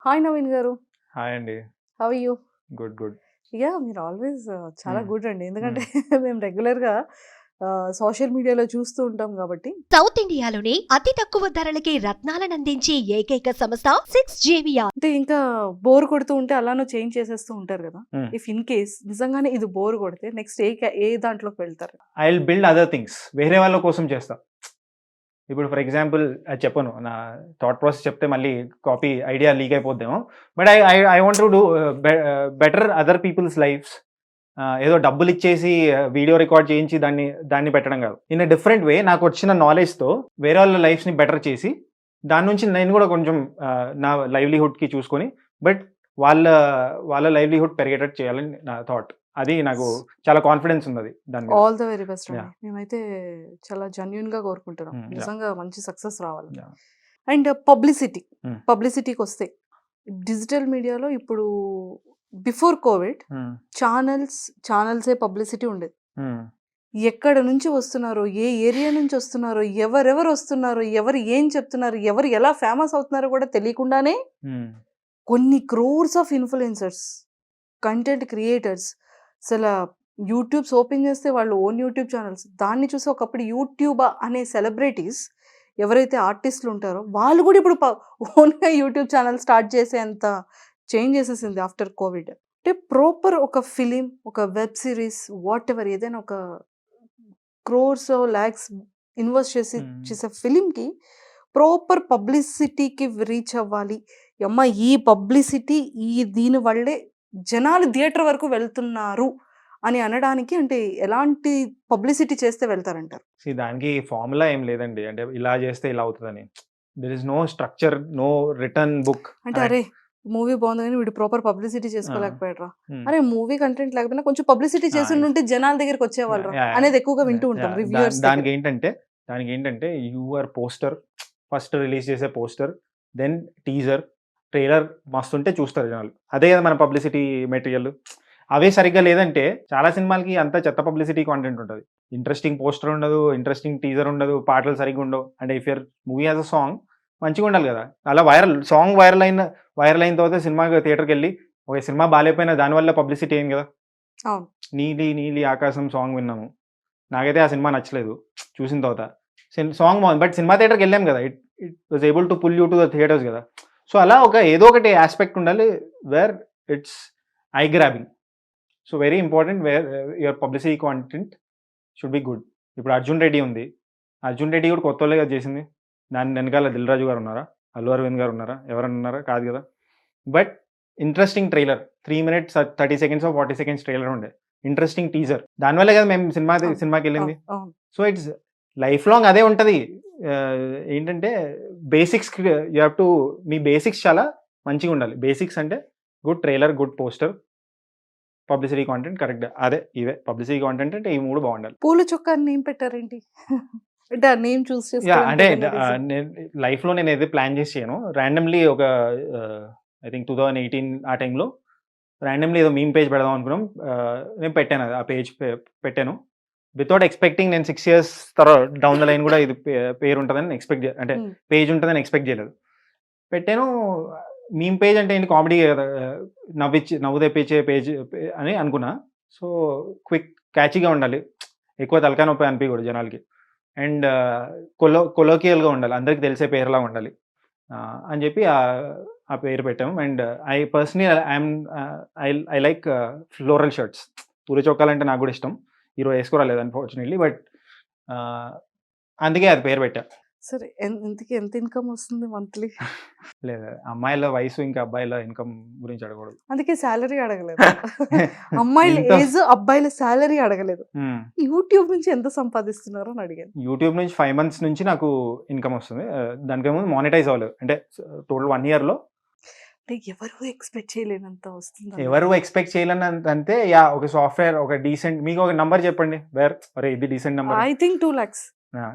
Hi Naveen గారు. Hi అండి. How are you? Good. మీరు ఆల్వేస్ చాలా హ్మ్. గుడ్ అండి. ఎందుకంటే హ్మ్. మేము రెగ్యులర్‌గా సోషల్ మీడియాలో చూస్తూ ఉంటాం కాబట్టి. సౌత్ ఇండియాలోనే అతి తక్కువ ధరలకి రత్నాలనందించే ఏకైక సంస్థ 6JVR. అంటే ఇంకా బోర్ కొడుతూ ఉంటే అలానే చేంజ్ చేసేస్తూ ఉంటారు కదా! హ్మ్. ఇఫ్ ఇన్ కేస్ నిజంగానే ఇది బోర్ కొడితే నెక్స్ట్ ఏ దాంట్లోకి వెళ్తారు? I will build other things. వేరే వాళ్ళ కోసం చేస్తా. ఇప్పుడు ఫర్ ఎగ్జాంపుల్ అది చెప్పను. నా థాట్ ప్రాసెస్ చెప్తే మళ్ళీ కాపీ ఐడియా లీక్ అయిపోద్దేమో. But I want to do better other people's lives. ఏదో డబ్బులిచ్చేసి వీడియో రికార్డ్ చేయించి దాన్ని పెట్టడం కాదు. ఇన్ ఎ డిఫరెంట్ వే నాకు వచ్చిన నాలెడ్జ్‌తో వేరే వాళ్ళ లైఫ్స్‌ని బెటర్ చేసి, దాని నుంచి నేను కూడా కొంచెం నా లైవ్లీహుడ్‌కి చూసుకొని, బట్ వాళ్ళ వాళ్ళ లైవ్లీహుడ్ పెరిగేటట్టు చేయాలని నా థాట్. అది నాకు చాలా కాన్ఫిడెన్స్ ఉన్నది దాని మీద. ఆల్ ద వెరీ బెస్ట్ అండి. యాహ్! మేమైతే చాలా జెన్యూన్‌గా కోరుకుంటున్నాం. యాహ్! నిజంగా మంచి సక్సెస్ రావాలి. యాహ్! And publicity. హ్మ్. పబ్లిసిటీకొస్తే డిజిటల్ మీడియాలో ఇప్పుడు బిఫోర్ కోవిడ్ హ్మ్. ఛానల్సే పబ్లిసిటీ ఉండేది. హ్మ్. ఎక్కడ నుంచి వస్తున్నారో, ఏ ఏరియా నుంచి వస్తున్నారో, ఎవరెవరు వస్తున్నారో, ఎవరు ఏం చెప్తున్నారు, ఎవరు ఎలా ఫేమస్ అవుతున్నారో కూడా తెలియకుండానే హ్మ్. కొన్ని crores of influencers, content creators అసల యూట్యూబ్స్ ఓపెన్ చేస్తే వాళ్ళు ఓన్ యూట్యూబ్ ఛానల్స్. దాన్ని చూసి ఒకప్పుడు యూట్యూబా అనే సెలబ్రిటీస్ ఎవరైతే ఆర్టిస్టులు ఉంటారో వాళ్ళు కూడా ఇప్పుడు ఓన్‌గా యూట్యూబ్ ఛానల్ స్టార్ట్ చేసేంత చేంజ్ చేసేసింది ఆఫ్టర్ కోవిడ్. అంటే ప్రాపర్ ఒక ఫిలిం, ఒక వెబ్ సీరీస్ వాటెవర్ ఏదైనా ఒక క్రోర్స్, లాక్స్ ఇన్వెస్ట్ చేసి హ్మ్. చేసే ఫిలింకి ప్రాపర్ పబ్లిసిటీకి రీచ్ అవ్వాలి. యమ్మ ఈ పబ్లిసిటీ దీని వల్లే జనాలు థియేటర్ వరకు వెళ్తున్నారు అని అనడానికి అంటే ఎలాంటి పబ్లిసిటీ చేస్తే వెళ్తారంటారు? దానికి ఫార్ములా ఏం లేదండి. అంటే ఇలా చేస్తే ఇలా అవుతదని. There is no structure, no written book. అంటే అరే! మూవీ బాగుంది కానీ వీడు ప్రాపర్ పబ్లిసిటీ ఆ! చేసుకోలేకపోయాడురా. హ్మ్. అరే! మూవీ కంటెంట్ లేకపోయినా కొంచెం పబ్లిసిటీ ఆ! చేసుండుంటే జనాల దగ్గరికి యాహ్! వచ్చేవాళ్ళురా యాహ్! అనేది ఎక్కువగా వింటూ యాహ్! ఉంటాం యాహ్! రివ్యూయర్స్ దగ్గర. దానికేంటంటే యువర్ పోస్టర్ ఫస్ట్ రిలీజ్ చేసే పోస్టర్, దెన్ టీజర్, ట్రైలర్ మస్తుంటే చూస్తారు జనాలు. అదే కదా మన పబ్లిసిటీ మెటీరియల్. అవే సరిగ్గా లేదంటే చాలా సినిమాలకి అంతా చెత్త పబ్లిసిటీ కాంటెంట్ ఉంటది. ఇంట్రెస్టింగ్ పోస్టర్ ఉండదు, ఇంట్రెస్టింగ్ టీజర్ ఉండదు, పాటలు సరిగ్గా ఉండవు. అంటే if your movie has a song మంచిగుండాలి కదా! అలా సాంగ్ వైరల్ అయిన తర్వాత సినిమాకి థియేటర్‌కెళ్ళి ఒక సినిమా బాలేకపోయినా దానివల్ల పబ్లిసిటీ అయింది కదా! అవును. 'నీలి నీలి ఆకాశం' సాంగ్ విన్నాము. నాకైతే ఆ సినిమా నచ్చలేదు చూసిన తర్వాత. సాంగ్ బాగుంది. బట్ సినిమా థియేటర్‌కెళ్ళాం కదా! It it was able to pull you to the theatres కదా! సో, అలా ఏదో ఒకటి యాస్పెక్ట్ ఉండాలి where it's eye grabbing. So, very important where your publicity content should be good. ఇప్పుడు 'అర్జున్ రెడ్డి' ఉంది. 'అర్జున్ రెడ్డి' కూడా కొత్తోళ్ళే కదా చేసింది. దాని వెనకాల 'దిల్ రాజు' గారు ఉన్నారా? 'అల్లు అరవింద్' గారు ఉన్నారా? ఎవరైనా ఉన్నారా? కాదు కదా! But interesting trailer. 3 మినిట్స్ 30 సెకండ్సో, 40 సెకండ్స్ ట్రైలర్ ఉండే. Interesting teaser. దానివల్లే కదా మేము అవును. సినిమాకెళ్ళింది. అవును. అవును. సో, ఇట్స్ లైఫ్ లాంగ్ అదే ఉంటది. ఏంటంటే బేసిక్స్‌కి యూ హావ్ టు మీ బేసిక్స్ చాలా మంచిగుండాలి. బేసిక్స్ అంటే good trailer, good poster, publicity content కరెక్ట్‌గా ఇవే పబ్లిసిటీ కంటెంట్ అంటే ఈ 3 బావుండాలి. పూల చొక్కా అని నేమ్ పెట్టారేంటి? అంటే ఆ నేమ్ చూస్ అంటే చేసుకోవడానికి ఏదైనా రీజన్? నేను లైఫ్‌లో నేనేది ప్లాన్ చేసి చేయను. రాండమ్‌లీ ఐ థింక్ 2018 ఆ టైంలో రాండమ్‌లీ ఏదో మీమ్ పేజ్ పెడదాం అనుకున్నాం. నేను పెట్టాను అది. ఆ పేజ్ పెట్టాను. వితౌట్ ఎక్స్‌పెక్టింగ్ నేను 6 ఇయర్స్ డౌన్ ద లైన్ కూడా ఇది పేరుంటదని అంటే హ్మ్. పేజ్ ఉంటదని ఎక్స్‌పెక్ట్ చేయలేదు. పెట్టాను. మీమ్ పేజ్ అంటే ఏంటి కామెడీ కదా! నవ్వు తెప్పించే పేజ్ అని అనుకున్నా. సో, క్విక్ క్యాచీగా ఉండాలి. ఎక్కువ తలకాయ నొప్పి అనిపియకూడదు జనాలకి. అండ్ కొలోకియల్‌గా ఉండాలి. అందరికి తెలిసే పేరులా ఉండాలి. అని చెప్పి ఆ పేరు పెట్టాము. And I personally I'm I like floral shirts. పూల చొక్కాలంటే నాకు కూడా ఇష్టం. ఈరోజు ఏసుకోరాలేదు అన్‌ఫార్చునేట్‌లీ. బట్ ఆహ్, అందుకే అది పేరు పెట్టా. సరే ఇంతకీ ఎంత ఇన్‌కమ్ వస్తుంది మంత్లీ? లేదు. అమ్మాయిల వయసు ఇంకా అబ్బాయిల ఇన్‌కమ్ గురించి అడగకూడదు. అందుకే సాలరీ అడగలేదు. అమ్మాయిల ఎంత ఏజ్, అబ్బాయిల సాలరీ అడగలేదు. హ్మ్. యూట్యూబ్ నుంచి ఎంత సంపాదిస్తున్నారు అని అడిగాను. యూట్యూబ్ నుంచి 5 మంత్స్ నుంచి నాకు ఇన్‌కమ్ వస్తుంది. దానికేమో మానిటైజ్ అవ్వలేదు. అంటే టోటల్ 1 ఇయర్‌లో అంటే ఎవరు ఎక్స్‌పెక్ట్ చేయలేనంత వస్తుందన్నారు. ఎవరు ఎక్స్‌పెక్ట్ చేయలేనంతంటే ఒక సాఫ్ట్‌వేర్ ఒక డీసెంట్ మీకు ఒక నంబర్ చెప్పండి. అరే! ఇది decent number. I think 2,00,000.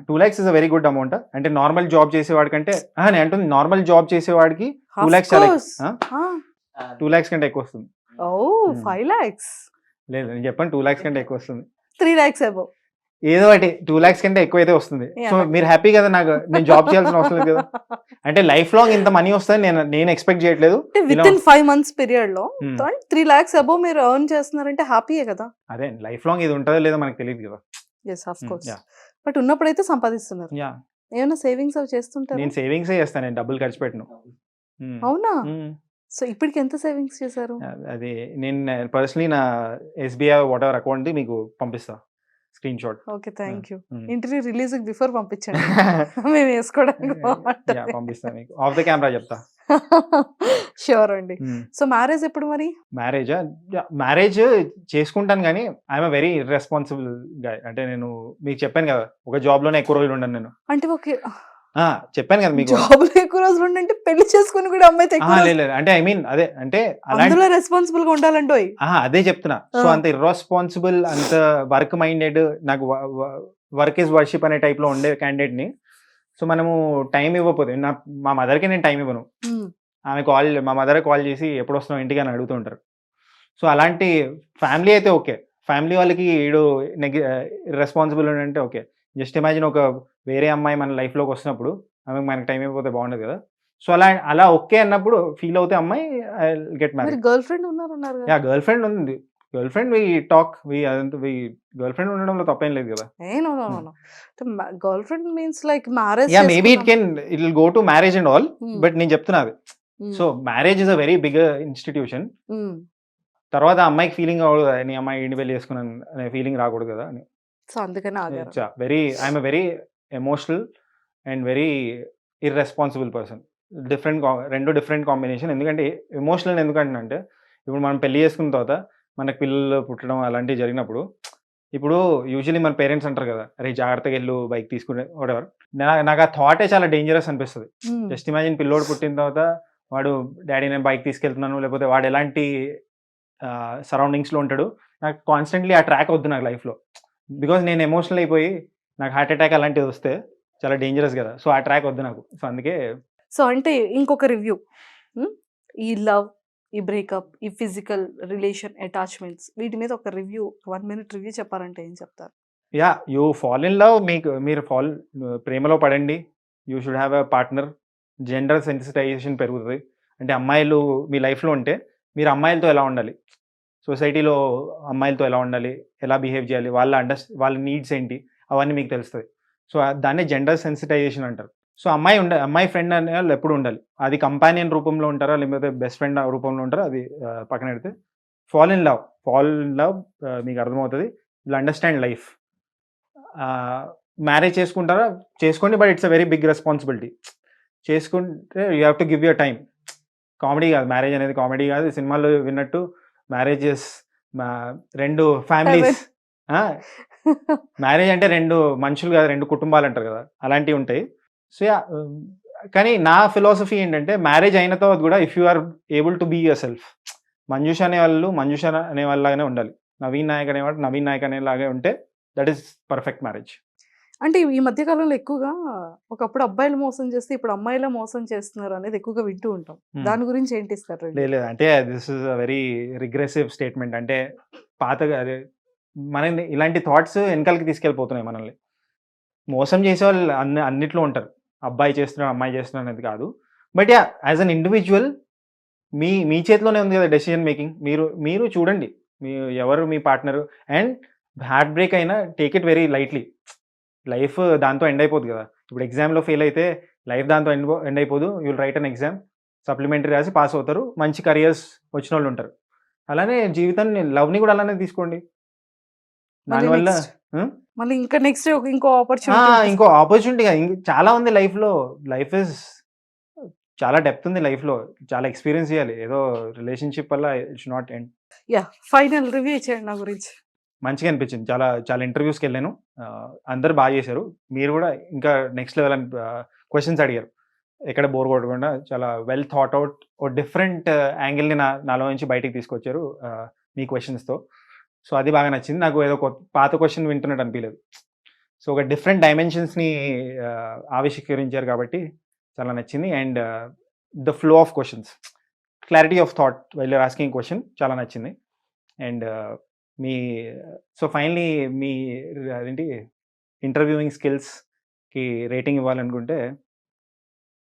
2,00,000 is a very good amount. అంటే నార్మల్ జాబ్ చేసేవాడికంటే నేను అంటుంది నార్మల్ జాబ్ చేసేవాడికి ఆఫ్ 2,00,000 చాలా కోర్స్. ఆ! 2,00,000 కంటే ఎక్కువొస్తుంది. ఓహ్! హ్మ్. 5,00,000. లేదు నేను చెప్పాను 2,00,000 కంటే ఎక్కువొస్తుంది. 3,00,000 అబోవ్. ఏదో ఒకటి 2 lakhs కంటే ఎక్కువైతే వస్తుంది. So Yeah. మీరు హ్యాపీ కదా, నాకు నేను జాబ్ చేయాల్సిన అవసరం లేదు కదా. అంటే లైఫ్ లాంగ్ ఇంత మనీ వస్తుంది నేను ఎక్స్పెక్ట్ చేయట్లేదు. అంటే విత్ ఇలా- ఇన్ 5 months పీరియడ్ లో Hmm. 3 lakhs అబౌవ్ మీరు ఎర్న్ చేస్తున్నారంటే హ్యాపీయే కదా. అదే లైఫ్ లాంగ్ ఇది ఉంటుందో లేదో మనకు తెలియదు కదా. Yes of course. Yeah. But ఉన్నప్పుడైతే సంపాదిస్తున్నారు. యా ఏమైనా సేవింగ్స్ అవి చేస్తుంటారా? నేను సేవింగ్సే చేస్తాను, నేను డబ్బులు ఖర్చు పెట్టను. అవునా? మ్మ్. సో ఇప్పటికి ఎంత సేవింగ్స్ చేశారు? అది నేను పర్సనలీ నా SBI వాట్ ఎవర్ అకౌంట్ మీకు పంపిస్తా screen shot. Okay, thank you. Interview release before పంపించండి మేము వేసుకోవడానికి పంపిస్తా మీకు ఆఫ్ ద కెమెరా చెప్తా. షూర్ అండి. సో మ్యారేజ్ ఎప్పుడు మరి? మ్యారేజ్ చేసుకుంటాను కానీ ఐఎమ్ వెరీ ఇర్రెస్పాన్సిబుల్ గాయ్. అంటే నేను మీకు చెప్పాను కదా, ఒక జాబ్ లోనే ఎక్కువ రోజులు ఉండను నేను. అంటే ఓకే, చెప్పాను కదా మీకు. జాబ్ లో ఎక్కువ రోజులు ఉండంటే పెళ్లి చేసుకుని కూడా అమ్మాయితో ఎక్కువ రోజులు- లేదు అంటే ఐ మీన్ అదే అంటే అలాంటి అందులో రెస్పాన్సిబుల్ గా ఉండాలంటే అదే చెప్తున్నా. సో అంత ఇర్రెస్పాన్సిబుల్, అంత వర్క్ మైండెడ్, నాకు వర్క్ ఇస్ వర్షిప్ అనే టైప్ లో ఉండే క్యాండిడేట్ ని. సో మనము టైం ఇవ్వకపోతే మా మదర్కి నేను టైం ఇవ్వను. ఆమె మా మదర్ కాల్ చేసి ఎప్పుడు వస్తున్నావు ఇంటికి అని అడుగుతూ ఉంటారు. సో అలాంటి ఫ్యామిలీ అయితే ఓకే. ఫ్యామిలీ వాళ్ళకి ఈడు రెస్పాన్సిబుల్ అంటే ఓకే. జస్ట్ ఇమాజిన్ ఒక వేరే అమ్మాయి మన లైఫ్లోకి వస్తున్నప్పుడు ఆమెకు మనకి టైం అయిపోతే బాగుండదు కదా. సో అలా ఓకే అన్నప్పుడు ఫీల్ అవుతే అమ్మాయి I get married. Girlfriend ఉన్నారు యా గర్ల్ ఫ్రెండ్ ఉంది. Girlfriend we talk girlfriend ఉండడంలో తప్పేం లేదు కదా. Girlfriend means like marriage. Yeah maybe it will go to marriage and all. But నేను చెప్తున్నది, so marriage is a very big institution. తర్వాత అమ్మాయికి feeling అవ్వదు కదా, నీ అమ్మాయి ఇంటి పెళ్లి చేసుకున్నాను అనే ఫీలింగ్ రాకూడదు కదా అని. సో అందుకని I'm very emotional and very irresponsible person. రెండు డిఫరెంట్ కాంబినేషన్. ఎందుకంటే ఎమోషనల్ ఎందుకంటే ఇప్పుడు మనం పెళ్లి చేసుకున్న తర్వాత మనకు పిల్లలు పుట్టడం అలాంటివి జరిగినప్పుడు, ఇప్పుడు యూజువలీ మన పేరెంట్స్ అంటారు కదా, అరే జాగ్రత్తగా వెళ్ళు బైక్ తీసుకునే వాడెవర్. నాకు ఆ థాటే చాలా డేంజరస్ అనిపిస్తుంది. జస్ట్ ఇమాజిన్ పిల్లోడు పుట్టిన తర్వాత వాడు డాడీ నేను బైక్ తీసుకెళ్తున్నాను, లేకపోతే వాడు ఎలాంటి సరౌండింగ్స్లో ఉంటాడు. నాకు కాన్స్టెంట్లీ ఆ ట్రాక్ వద్దు నాకు లైఫ్లో. బికాజ్ నేను ఎమోషనల్ అయిపోయి నాకు హార్ట్ అటాక్ అలాంటివి వస్తే చాలా డేంజరస్ కదా. సో ఆ ట్రాక్ వద్దు నాకు. సో అందుకే. సో అంటే ఇంకొక రివ్యూ, ఈ లవ్, ఈ బ్రేకప్, ఈ ఫిజికల్ రిలేషన్ అటాచ్మెంట్స్, వీటి మీద ఒక రివ్యూ 1 minute రివ్యూ చెప్పాలంటే ఏం చెప్తారు? Yeah you fall in love. మీరు ప్రేమలో పడండి. You should have a partner. Gender sensitisation పెరుగుతుంది. అంటే అమ్మాయిలు మీ లైఫ్లో ఉంటే మీరు అమ్మాయిలతో ఎలా ఉండాలి, సొసైటీలో అమ్మాయిలతో ఎలా ఉండాలి, ఎలా బిహేవ్ చేయాలి, వాళ్ళ నీడ్స్ ఏంటి, అవన్నీ మీకు తెలుస్తుంది. సో దాన్నే జెండర్ సెన్సిటైజేషన్ అంటారు. సో అమ్మాయి ఫ్రెండ్ అనే వాళ్ళు ఎప్పుడు ఉండాలి. అది కంపానియన్ రూపంలో ఉంటారా లేకపోతే బెస్ట్ ఫ్రెండ్ రూపంలో ఉంటారా అది పక్కన పెడితే, ఫాల్ ఇన్ లవ్ మీకు అర్థమవుతుంది. Will understand life. మ్యారేజ్ చేసుకుంటారా చేసుకోండి, but it's a very big responsibility. చేసుకుంటే you have to give your time. Comedy కాదు మ్యారేజ్ అనేది, కామెడీ కాదు. సినిమాలో విన్నట్టు మ్యారేజెస్ 2 ఫ్యామిలీస్, మ్యారేజ్ అంటే 2 మనుషులు కాదు 2 కుటుంబాలు అంటారు కదా, అలాంటివి ఉంటాయి. సో కానీ నా ఫిలాసఫీ ఏంటంటే మ్యారేజ్ అయిన తర్వాత కూడా if you are able to be yourself, Manjusha అనే వాళ్ళలాగానే ఉండాలి, నవీన్ నాయక్ అనేవాడు నవీన్ నాయక్ అనేలాగే ఉంటే దట్ ఈస్ పర్ఫెక్ట్ మ్యారేజ్. అంటే ఈ మధ్య కాలంలో ఎక్కువగా ఒకప్పుడు అబ్బాయిలు మోసం చేస్తే ఇప్పుడు అమ్మాయిలే మోసం చేస్తున్నారు అనేది ఎక్కువగా వింటూ ఉంటాం. దాని గురించి ఏంటి ఇస్తారు? లేదు అంటే this is a very regressive statement. అంటే పాతగా అదే మనల్ని ఇలాంటి థాట్స్ వెనకాలకి తీసుకెళ్ళిపోతున్నాయి. మనల్ని మోసం చేసే వాళ్ళు అన్నిట్లో ఉంటారు. అబ్బాయి చేస్తున్నాడు అమ్మాయి చేస్తున్నాడు అనేది కాదు. But yeah as an individual మీ చేతిలోనే ఉంది కదా డెసిషన్ మేకింగ్. మీరు చూడండి ఎవరు మీ పార్ట్నరు. అండ్ హార్ట్ బ్రేక్ అయినా take it very lightly. Life దాంతో ఎండ్ అయిపోదు కదా. ఇప్పుడు ఎగ్జామ్లో ఫెయిల్ అయితే లైఫ్ దాంతో ఎండ్ అయిపోదు. You will write an exam, supplementary రాసి పాస్ అవుతారు, మంచి కరియర్స్ వచ్చిన వాళ్ళు ఉంటారు. అలానే జీవితాన్ని లవ్ని కూడా అలానే తీసుకోండి. దానివల్ల మళ్ళీ ఇంకా నెక్స్ట్ ఇంకో ఆపర్చునిటీ చాలా ఉంది లైఫ్లో. లైఫ్ ఇస్ చాలా డెప్త్ ఉంది లైఫ్లో, చాలా ఎక్స్పీరియన్స్ చేయాలి. ఏదో రిలేషన్షిప్ వల్ల it's not end. Final review ఇచ్చేయండి నా గురించి. మంచిగా అనిపించింది. చాలా ఇంటర్వ్యూస్కి వెళ్ళాను, అందరు బాగా చేశారు. మీరు కూడా ఇంకా నెక్స్ట్ లెవెల్ అని క్వశ్చన్స్ అడిగారు, ఎక్కడ బోర్ కొట్టకుండా చాలా వెల్ థాట్ అవుట్ ఓ డిఫరెంట్ యాంగిల్ని నాలో నుంచి బయటికి తీసుకొచ్చారు మీ క్వశ్చన్స్తో. సో అది బాగా నచ్చింది నాకు. ఏదో పాత క్వశ్చన్ వింటున్నట్టు అనిపించలేదు. సో ఒక డిఫరెంట్ డైమెన్షన్స్ని ఆవిష్కరించారు కాబట్టి చాలా నచ్చింది. And the flow of questions, clarity of thought while you're asking question చాలా నచ్చింది. అండ్ సో ఫైనలీ మీ అదేంటి ఇంటర్వ్యూయింగ్ స్కిల్స్కి రేటింగ్ ఇవ్వాలనుకుంటే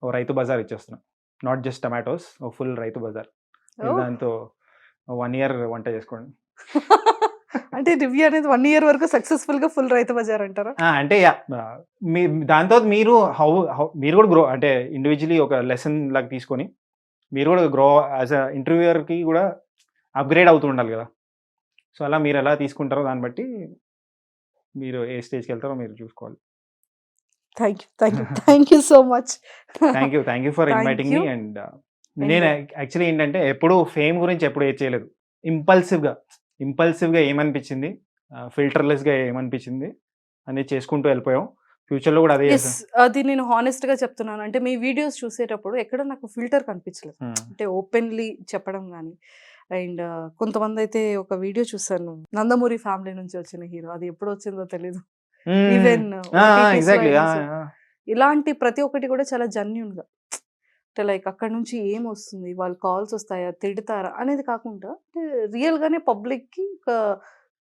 ఓ రైతు బజార్ ఇచ్చేస్తున్నాం. నాట్ జస్ట్ టమాటోస్, ఓ ఫుల్ రైతు బజార్. మీరు Oh. దాంతో 1 year వంట చేసుకోండి. అంటే రివ్యూ అనేది 1 year వరకు సక్సెస్ఫుల్గా ఫుల్ రైతు బజార్ అంటారా? అంటే మీ దాంతో మీరు మీరు కూడా గ్రో, అంటే ఇండివిజువలీ ఒక లెసన్ లాగా తీసుకొని మీరు కూడా గ్రో యాజ్ అ ఇంటర్వ్యూయర్కి కూడా అప్గ్రేడ్ అవుతూ ఉండాలి కదా. సో అలా మీరు ఎలా తీసుకుంటారో దాన్ని బట్టి మీరు ఏ స్టేజ్కి వెళ్తారో మీరు చూసుకోవాలి. Thank you so much. Thank you for Thank inviting me. you. And నేను యాక్చువల్లీ ఏంటంటే ఎప్పుడు ఫేమ్ గురించి ఎప్పుడు ఏది చేయలేదు. ఇంపల్సివ్గా ఏమనిపించింది, ఫిల్టర్లెస్గా ఏమనిపించింది అనేది చేసుకుంటూ వెళ్ళిపోయాం. ఫ్యూచర్లో కూడా అదే ఎస్, అది నేను హానెస్ట్గా చెప్తున్నాను. అంటే మీ వీడియోస్ చూసేటప్పుడు ఎక్కడ నాకు ఫిల్టర్ కనిపించలేదు. అంటే ఓపెన్లీ చెప్పడం కానీ. అండ్ కొంతమంది అయితే ఒక వీడియో చూసాను, నందమూరి ఫ్యామిలీ నుంచి వచ్చిన హీరో, అది ఎప్పుడు వచ్చిందో తెలీదు. Even exactly. ఇలాంటి ప్రతి ఒక్కటి కూడా చాలా జెన్యూన్గా, అంటే లైక్ అక్కడ నుంచి ఏం వస్తుంది, వాళ్ళు కాల్స్ వస్తాయా, తిడతారా అనేది కాకుండా రియల్గానే పబ్లిక్కి ఒక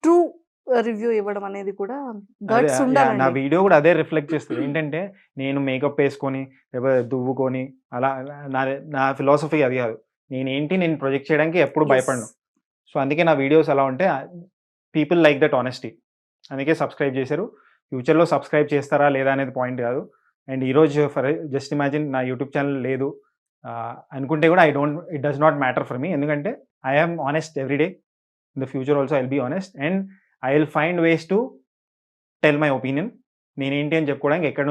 ట్రూ రివ్యూ ఇవ్వడం అనేది కూడా గట్స్ నా ఉండాలండి. వీడియో కూడా అదే రిఫ్లెక్ట్ చేస్తుంది. ఏంటంటే నేను మేకప్ వేసుకొని లేకపోతే దువ్వుకొని అలా నా ఫిలాసఫీ అది కాదు. నేను ప్రొజెక్ట్ చేయడానికి ఎప్పుడు Yes. భయపడను. సో అందుకే నా వీడియోస్ ఎలా ఉంటే పీపుల్ లైక్ దట్ ఆనెస్టీ, అందుకే సబ్స్క్రైబ్ చేశారు. ఫ్యూచర్లో సబ్స్క్రైబ్ చేస్తారా లేదా అనేది పాయింట్ కాదు. అండ్ ఈరోజు జస్ట్ ఇమాజిన్ నా యూట్యూబ్ ఛానల్ లేదు అనుకుంటే కూడా it does not matter for me, ఎందుకంటే I am honest every day. In the future also I will be honest and I will find ways to tell my opinion. నేనేంటి అని చెప్పుకోవడానికి ఎక్కడి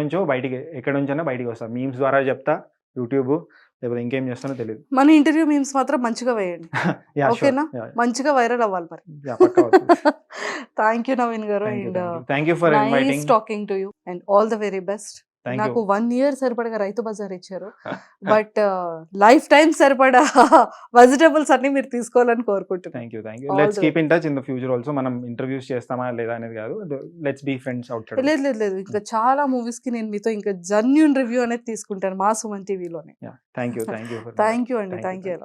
నుంచైనా బయటికి వస్తాను. మీమ్స్ ద్వారా చెప్తా, యూట్యూబ్ లేకపోతే ఇంకేం చేస్తానో తెలియదు. మన ఇంటర్వ్యూ మీమ్స్ మాత్రం మంచిగా వేయండి, ఓకేనా? మంచిగా వైరల్ అవ్వాలి మరి. థ్యాంక్ యూ నవీన్ గారు. And thank you for nice inviting. Talking to you and all the very best. Thank నాకు యూ. 1 year సరిపడగా రైతు బజార్ ఇచ్చారు, బట్ లైఫ్ టైం సరిపడా వెజిటబుల్స్ అన్ని మీరు తీసుకోవాలని కోరుకుంటున్నాను. Thank you. All let's the keep in touch in the future also. మనం ఇంటర్వ్యూస్ చేస్తామా లేదా అనేది కాదు, let's be friends outside. లేదు, ఇంకా చాలా మూవీస్ కి నేను మీతో ఇంకా జెన్యూన్ రివ్యూ అనేది తీసుకుంటాను మా సుమన్ టీవీలోనే. Thank you. థ్యాంక్ యూ అండి, థ్యాంక్ యూ.